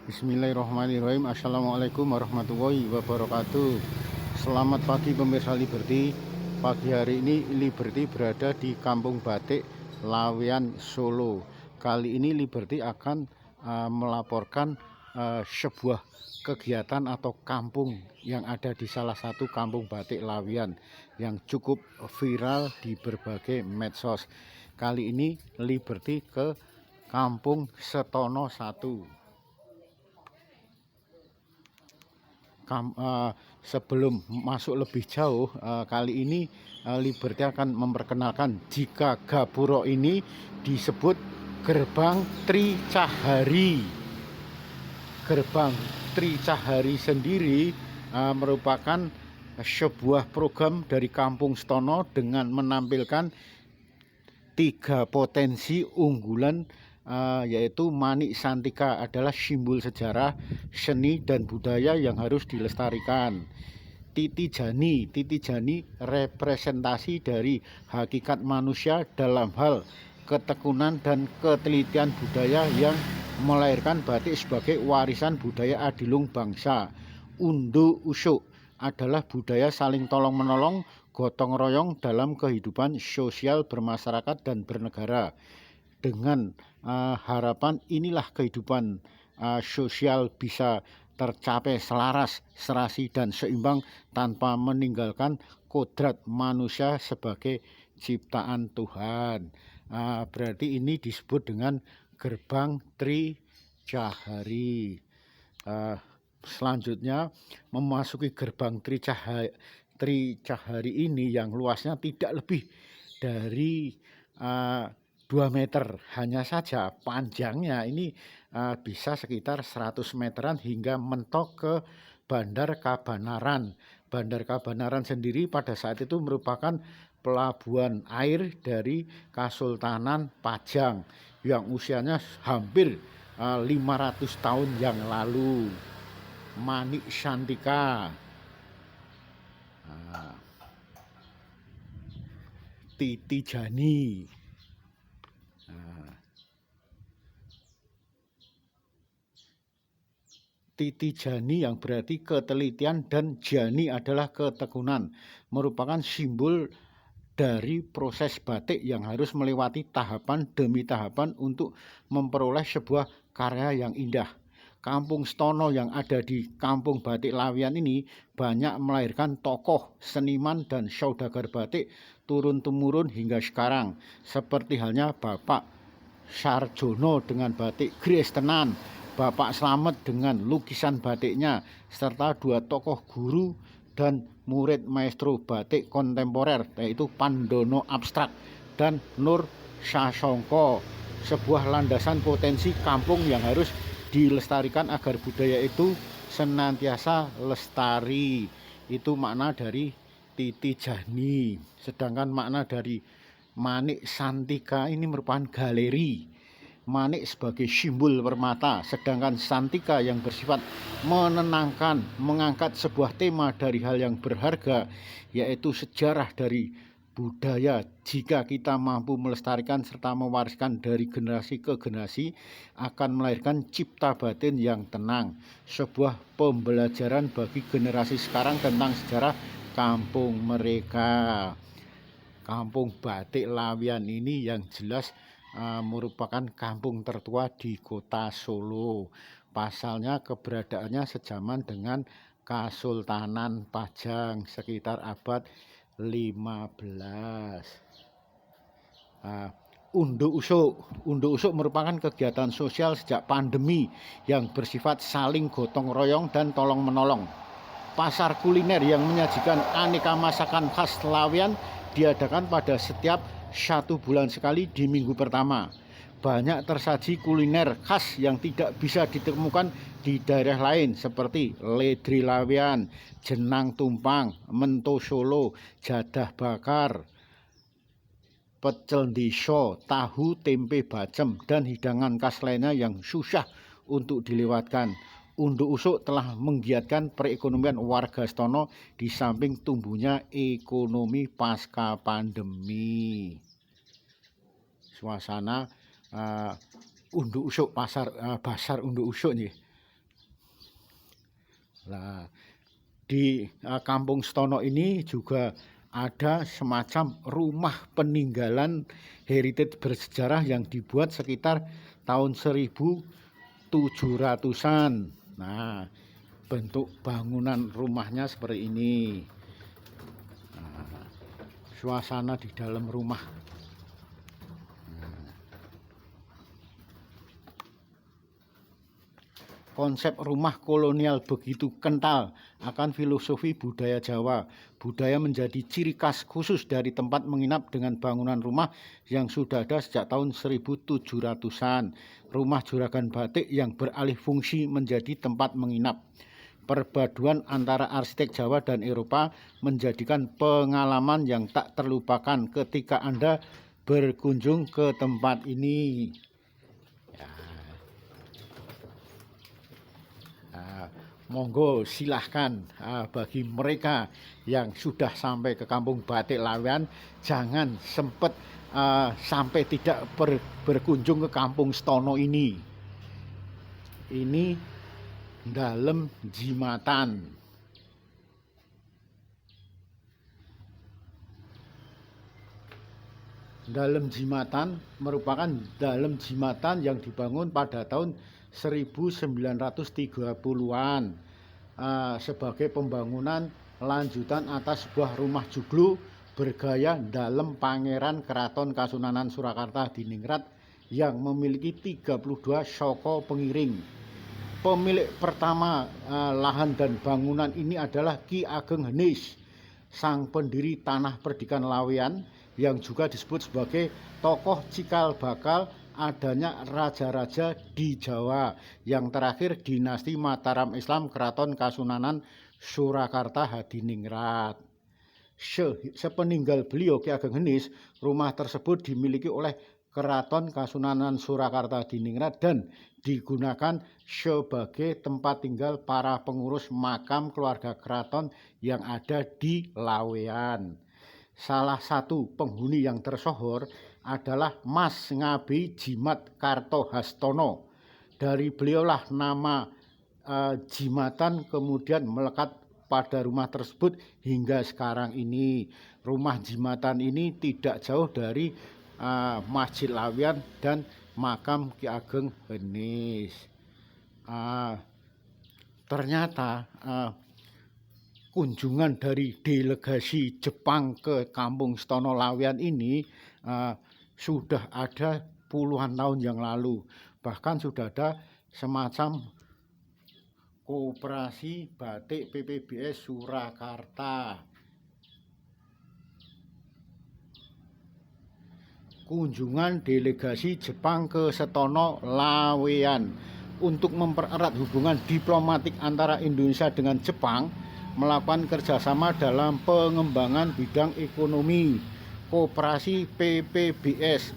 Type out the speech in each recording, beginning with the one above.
Bismillahirrahmanirrahim. Assalamualaikum warahmatullahi wabarakatuh. Selamat pagi pemirsa Liberty. Pagi hari ini Liberty berada di Kampung Batik Laweyan, Solo. Kali ini Liberty akan melaporkan sebuah kegiatan atau kampung yang ada di salah satu kampung batik Laweyan yang cukup viral di berbagai medsos. Kali ini Liberty ke Kampung Setono 1. Sebelum masuk lebih jauh, kali ini Liberty akan memperkenalkan jika Gapuro ini disebut Gerbang Tricahari. Gerbang Tricahari sendiri merupakan sebuah program dari Kampung Setono dengan menampilkan 3 potensi unggulan, yaitu Manik Santika adalah simbol sejarah, seni dan budaya yang harus dilestarikan. Titi Jani representasi dari hakikat manusia dalam hal ketekunan dan ketelitian budaya yang melahirkan batik sebagai warisan budaya adilung bangsa. Undo Usuk adalah budaya saling tolong menolong, gotong royong dalam kehidupan sosial bermasyarakat dan bernegara. Dengan harapan inilah kehidupan sosial bisa tercapai selaras, serasi dan seimbang tanpa meninggalkan kodrat manusia sebagai ciptaan Tuhan. Berarti ini disebut dengan Gerbang Tricahari. Selanjutnya memasuki Gerbang Tricahari ini yang luasnya tidak lebih dari 2 meter, hanya saja panjangnya ini bisa sekitar 100 meteran hingga mentok ke Bandar Kabanaran. Bandar Kabanaran sendiri pada saat itu merupakan pelabuhan air dari Kasultanan Pajang yang usianya hampir 500 tahun yang lalu. Manik Santika, Titi Jani. Titi Jani yang berarti ketelitian dan Jani adalah ketekunan, merupakan simbol dari proses batik yang harus melewati tahapan demi tahapan untuk memperoleh sebuah karya yang indah. Kampung Setono yang ada di Kampung Batik Laweyan ini banyak melahirkan tokoh, seniman, dan saudagar batik turun-temurun hingga sekarang. Seperti halnya Bapak Sarjono dengan batik Gres Tenan, Bapak Slamet dengan lukisan batiknya, serta 2 tokoh guru dan murid maestro batik kontemporer yaitu Pandono Abstrak dan Nur Sasongko. Sebuah landasan potensi kampung yang harus dilestarikan agar budaya itu senantiasa lestari. Itu makna dari Titi Jani. Sedangkan makna dari Manik Santika ini merupakan galeri. Manik sebagai simbol permata, sedangkan Santika yang bersifat menenangkan, mengangkat sebuah tema dari hal yang berharga, yaitu sejarah dari budaya. Jika kita mampu melestarikan serta mewariskan dari generasi ke generasi, akan melahirkan cipta batin yang tenang, sebuah pembelajaran bagi generasi sekarang tentang sejarah kampung mereka. Kampung Batik Laweyan ini yang jelas merupakan kampung tertua di kota Solo. Pasalnya keberadaannya sejaman dengan Kasultanan Pajang sekitar abad 15. Unduk Usuk merupakan kegiatan sosial sejak pandemi yang bersifat saling gotong royong dan tolong menolong. Pasar kuliner yang menyajikan aneka masakan khas Laweyan diadakan pada setiap 1 bulan sekali di minggu pertama. Banyak tersaji kuliner khas yang tidak bisa ditemukan di daerah lain seperti ledri Laweyan, jenang tumpang, mento Solo, jadah bakar, pecel diso, tahu tempe bacem, dan hidangan khas lainnya yang susah untuk dilewatkan. Unduk Usuk telah menggiatkan perekonomian warga Setono di samping tumbuhnya ekonomi pasca pandemi. Suasana Unduk Usuk, pasar Unduk Usuk nih. Nah, di Kampung Stono ini juga ada semacam rumah peninggalan heritage bersejarah yang dibuat sekitar tahun 1700-an. Nah, bentuk bangunan rumahnya seperti ini. Nah, suasana di dalam rumah. Konsep rumah kolonial begitu kental akan filosofi budaya Jawa. Budaya menjadi ciri khas khusus dari tempat menginap dengan bangunan rumah yang sudah ada sejak tahun 1700-an. Rumah juragan batik yang beralih fungsi menjadi tempat menginap. Perpaduan antara arsitek Jawa dan Eropa menjadikan pengalaman yang tak terlupakan ketika Anda berkunjung ke tempat ini. Monggo silahkan bagi mereka yang sudah sampai ke Kampung Batik Laweyan, jangan sempat sampai tidak berkunjung ke Kampung Stono ini. Ini Dalem Jimatan. Dalem Jimatan merupakan dalem jimatan yang dibangun pada tahun 1930-an sebagai pembangunan lanjutan atas sebuah rumah joglo bergaya dalem Pangeran Keraton Kasunanan Surakarta Diningrat yang memiliki 32 soko pengiring. Pemilik pertama lahan dan bangunan ini adalah Ki Ageng Henis, sang pendiri Tanah Perdikan Laweyan, yang juga disebut sebagai tokoh cikal bakal adanya raja-raja di Jawa. Yang terakhir dinasti Mataram Islam Keraton Kasunanan Surakarta Hadiningrat. Sepeninggal beliau Ki Ageng Henis, rumah tersebut dimiliki oleh Keraton Kasunanan Surakarta Diningrat dan digunakan sebagai tempat tinggal para pengurus makam keluarga keraton yang ada di Laweyan. Salah satu penghuni yang tersohor adalah Mas Ngabi Jimat Kartohastono. Dari beliaulah nama Jimatan kemudian melekat pada rumah tersebut hingga sekarang ini. Rumah Jimatan ini tidak jauh dari Masjid Laweyan dan makam Ki Ageng Henis. Ternyata kunjungan dari delegasi Jepang ke Kampung Stono Laweyan ini sudah ada puluhan tahun yang lalu. Bahkan sudah ada semacam Koperasi Batik PPBS Surakarta. Kunjungan delegasi Jepang ke Stono Laweyan untuk mempererat hubungan diplomatik antara Indonesia dengan Jepang, melakukan kerjasama dalam pengembangan bidang ekonomi. Koperasi PPBS,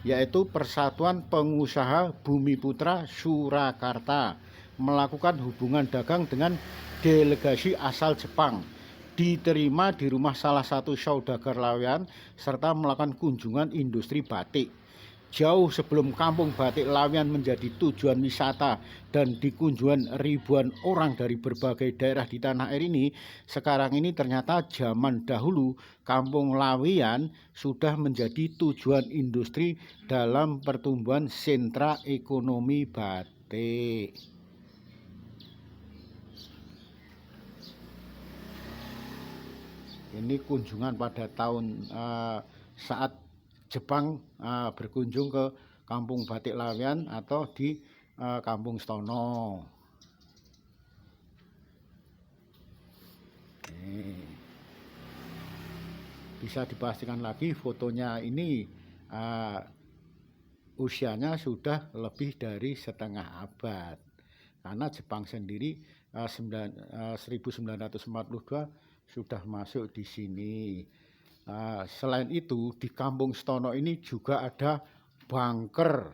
yaitu Persatuan Pengusaha Bumiputra Surakarta, melakukan hubungan dagang dengan delegasi asal Jepang. Diterima di rumah salah satu saudagar Laweyan serta melakukan kunjungan industri batik. Jauh sebelum Kampung Batik Laweyan menjadi tujuan wisata dan dikunjungan ribuan orang dari berbagai daerah di tanah air ini, sekarang ini ternyata zaman dahulu Kampung Laweyan sudah menjadi tujuan industri dalam pertumbuhan sentra ekonomi batik. Ini kunjungan pada tahun saat Jepang berkunjung ke Kampung Batik Laweyan atau di Kampung Stono. Bisa dipastikan lagi fotonya ini usianya sudah lebih dari setengah abad, karena Jepang sendiri 1942 sudah masuk di sini. Selain itu di Kampung Stono ini juga ada bunker.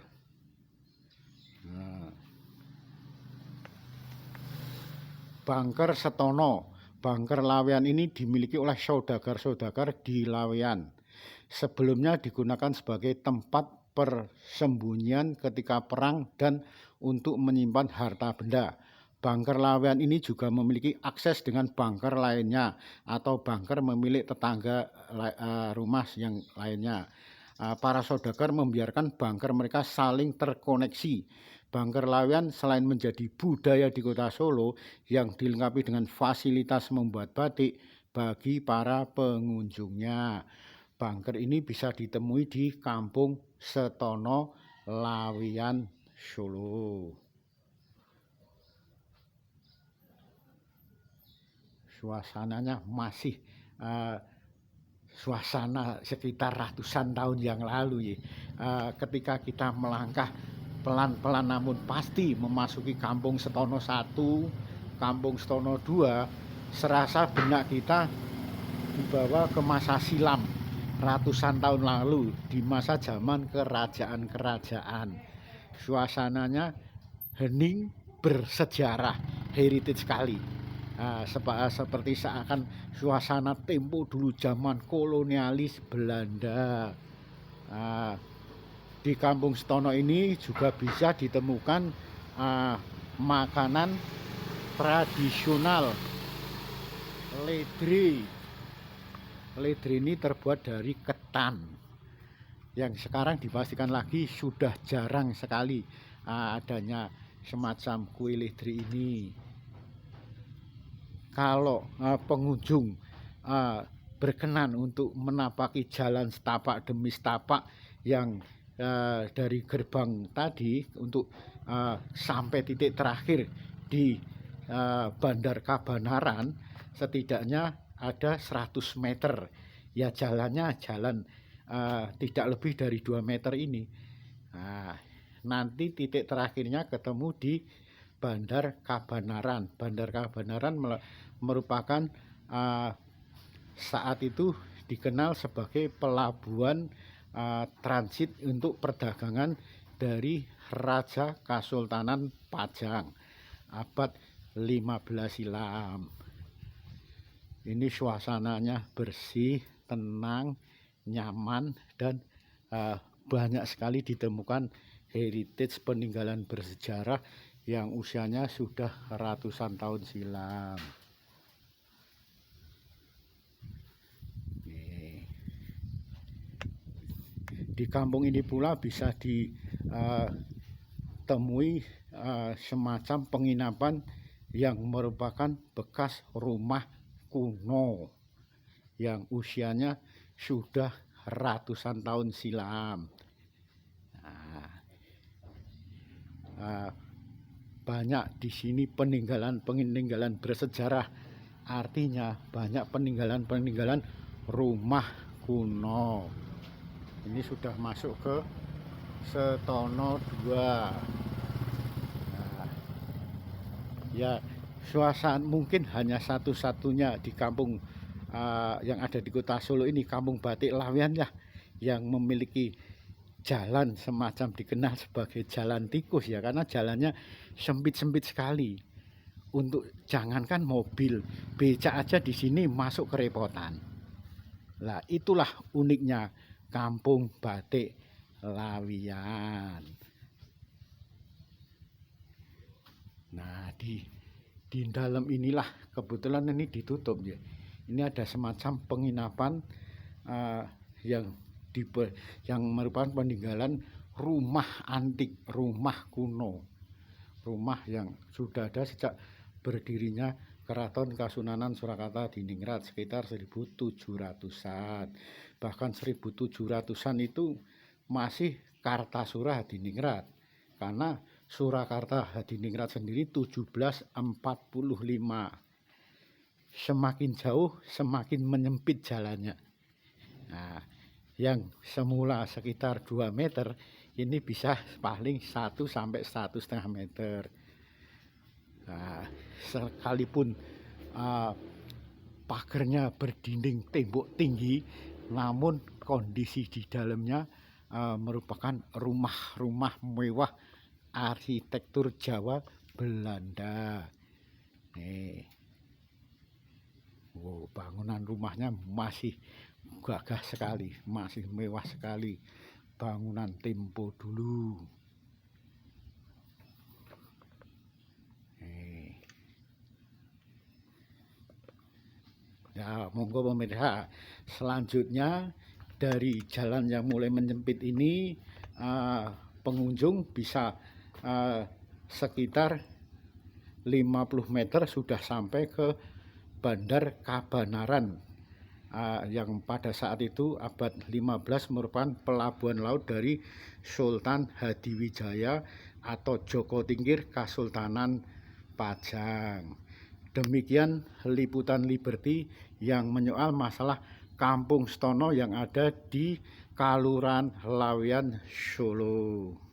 Bunker Stono, bunker Laweyan ini dimiliki oleh saudagar-saudagar di Laweyan. Sebelumnya digunakan sebagai tempat persembunyian ketika perang dan untuk menyimpan harta benda. Bunker Lawean ini juga memiliki akses dengan bunker lainnya atau bunker memilik tetangga rumah yang lainnya. Para saudagar membiarkan bunker mereka saling terkoneksi. Bunker Lawean selain menjadi budaya di kota Solo yang dilengkapi dengan fasilitas membuat batik bagi para pengunjungnya. Bunker ini bisa ditemui di Kampung Setono, Lawean, Solo. Suasananya masih suasana sekitar ratusan tahun yang lalu ya. Ketika kita melangkah pelan-pelan namun pasti memasuki Kampung Setono 1, Kampung Setono 2, serasa benak kita dibawa ke masa silam ratusan tahun lalu di masa zaman kerajaan-kerajaan. Suasananya hening, bersejarah, heritage sekali. Seperti seakan suasana tempo dulu zaman kolonialis Belanda. Di Kampung Setono ini juga bisa ditemukan makanan tradisional ledre. Ledre ini terbuat dari ketan yang sekarang dipastikan lagi sudah jarang sekali adanya semacam kue ledre ini. Kalau pengunjung berkenan untuk menapaki jalan setapak demi setapak yang dari gerbang tadi untuk sampai titik terakhir di Bandar Kabanaran, setidaknya ada 100 meter ya, jalannya jalan tidak lebih dari 2 meter ini. Nanti titik terakhirnya ketemu di Bandar Kabanaran. Bandar Kabanaran merupakan saat itu dikenal sebagai pelabuhan transit untuk perdagangan dari Raja Kasultanan Pajang abad 15 silam. Ini suasananya bersih, tenang, nyaman, dan banyak sekali ditemukan heritage peninggalan bersejarah yang usianya sudah ratusan tahun silam. Di kampung ini pula bisa ditemui semacam penginapan yang merupakan bekas rumah kuno yang usianya sudah ratusan tahun silam. Banyak di sini peninggalan bersejarah, artinya banyak peninggalan rumah kuno. Ini sudah masuk ke Setono 2. Ya, suasana mungkin hanya satu-satunya di kampung yang ada di kota Solo ini, Kampung Batik Lawean ya, yang memiliki jalan semacam dikenal sebagai jalan tikus ya, karena jalannya sempit-sempit sekali. Untuk jangankan mobil, becak aja di sini masuk kerepotan. Lah, itulah uniknya Kampung Batik Lawean. Nah, di dalam inilah kebetulan ini ditutup ya. Ini ada semacam penginapan yang merupakan peninggalan rumah antik, rumah kuno, rumah yang sudah ada sejak berdirinya Keraton Kasunanan Surakarta di Ningrat sekitar 1700-an. Bahkan 1700-an itu masih Kartasura Hadiningrat, karena Surakarta Hadiningrat sendiri 1745. Semakin jauh semakin menyempit jalannya. Nah, yang semula sekitar 2 meter ini bisa paling 1 sampai 1,5 meter. Nah, sekalipun pagarnya berdinding tembok tinggi, namun kondisi di dalamnya merupakan rumah-rumah mewah arsitektur Jawa Belanda. Nih, wow, bangunan rumahnya masih gagah sekali, masih mewah sekali, bangunan tempo dulu. Ya, monggo pemirsa. Selanjutnya dari jalan yang mulai menyempit ini, pengunjung bisa sekitar 50 meter sudah sampai ke Bandar Kabanaran, yang pada saat itu abad 15 merupakan pelabuhan laut dari Sultan Hadiwijaya atau Joko Tingkir Kasultanan Pajang. Demikian liputan Liberty yang menyoal masalah Kampung Stono yang ada di Kalurahan Laweyan, Solo.